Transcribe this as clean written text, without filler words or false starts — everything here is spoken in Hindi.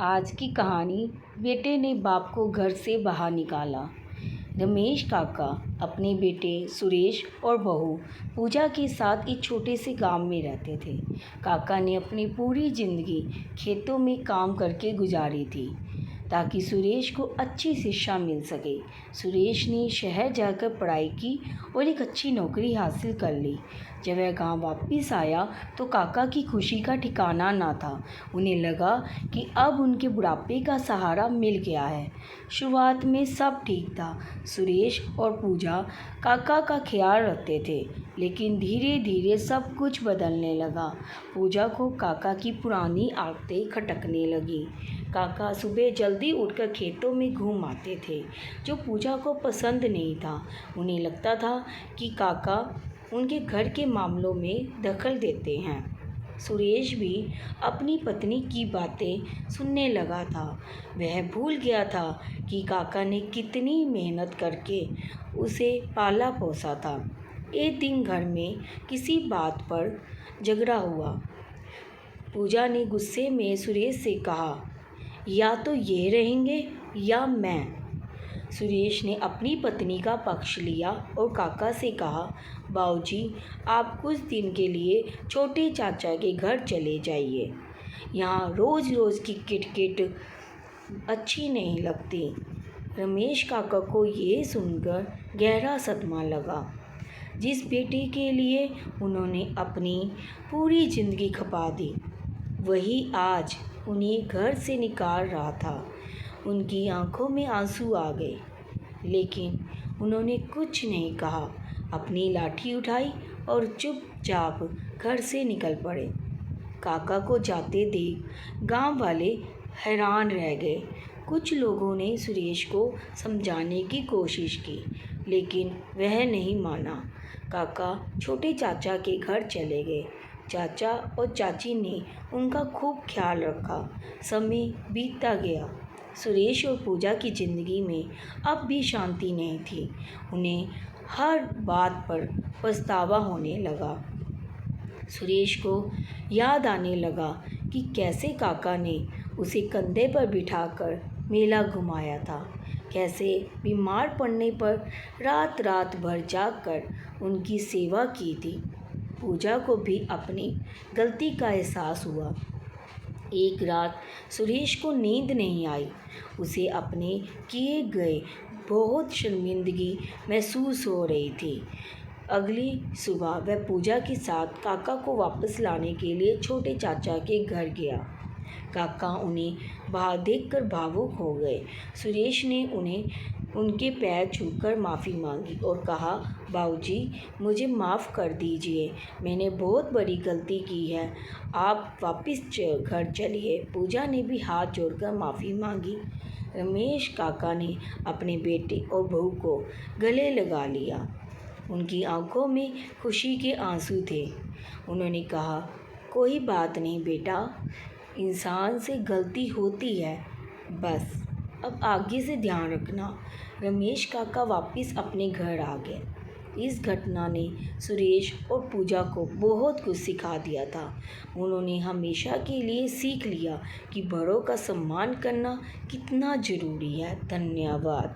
आज की कहानी। बेटे ने बाप को घर से बाहर निकाला। रमेश काका अपने बेटे सुरेश और बहू पूजा के साथ एक छोटे से गांव में रहते थे। काका ने अपनी पूरी जिंदगी खेतों में काम करके गुजारी थी ताकि सुरेश को अच्छी शिक्षा मिल सके। सुरेश ने शहर जाकर पढ़ाई की और एक अच्छी नौकरी हासिल कर ली। जब वह गांव वापस आया तो काका की खुशी का ठिकाना ना था। उन्हें लगा कि अब उनके बुढ़ापे का सहारा मिल गया है। शुरुआत में सब ठीक था। सुरेश और पूजा काका का ख्याल रखते थे, लेकिन धीरे धीरे सब कुछ बदलने लगा। पूजा को काका की पुरानी आदतें खटकने लगी। काका सुबह जल्दी उठकर खेतों में घूम आते थे, जो पूजा को पसंद नहीं था। उन्हें लगता था कि काका उनके घर के मामलों में दखल देते हैं। सुरेश भी अपनी पत्नी की बातें सुनने लगा था। वह भूल गया था कि काका ने कितनी मेहनत करके उसे पाला पोसा था। एक दिन घर में किसी बात पर झगड़ा हुआ। पूजा ने गुस्से में सुरेश से कहा, या तो ये रहेंगे या मैं। सुरेश ने अपनी पत्नी का पक्ष लिया और काका से कहा, बाबूजी, आप कुछ दिन के लिए छोटे चाचा के घर चले जाइए। यहाँ रोज़ रोज़ की किटकिट अच्छी नहीं लगती। रमेश काका को ये सुनकर गहरा सदमा लगा। जिस बेटे के लिए उन्होंने अपनी पूरी जिंदगी खपा दी, वही आज उन्हें घर से निकाल रहा था। उनकी आंखों में आंसू आ गए, लेकिन उन्होंने कुछ नहीं कहा। अपनी लाठी उठाई और चुपचाप घर से निकल पड़े। काका को जाते देख गांव वाले हैरान रह गए। कुछ लोगों ने सुरेश को समझाने की कोशिश की, लेकिन वह नहीं माना। काका छोटे चाचा के घर चले गए। चाचा और चाची ने उनका खूब ख्याल रखा। समय बीतता गया। सुरेश और पूजा की ज़िंदगी में अब भी शांति नहीं थी। उन्हें हर बात पर पछतावा होने लगा। सुरेश को याद आने लगा कि कैसे काका ने उसे कंधे पर बिठाकर मेला घुमाया था, कैसे बीमार पड़ने पर रात रात भर जागकर उनकी सेवा की थी। पूजा को भी अपनी गलती का एहसास हुआ। एक रात सुरेश को नींद नहीं आई। उसे अपने किए गए बहुत शर्मिंदगी महसूस हो रही थी। अगली सुबह वह पूजा के साथ काका को वापस लाने के लिए छोटे चाचा के घर गया। काका उन्हें बाहर देखकर भावुक हो गए। सुरेश ने उनके पैर छूकर माफ़ी मांगी और कहा, बाबूजी, मुझे माफ़ कर दीजिए, मैंने बहुत बड़ी गलती की है, आप वापस घर चलिए। पूजा ने भी हाथ जोड़कर माफ़ी मांगी। रमेश काका ने अपने बेटे और बहू को गले लगा लिया। उनकी आंखों में खुशी के आंसू थे। उन्होंने कहा, कोई बात नहीं बेटा, इंसान से गलती होती है, बस अब आगे से ध्यान रखना। रमेश काका वापस अपने घर आ गए। इस घटना ने सुरेश और पूजा को बहुत कुछ सिखा दिया था। उन्होंने हमेशा के लिए सीख लिया कि बड़ों का सम्मान करना कितना ज़रूरी है। धन्यवाद।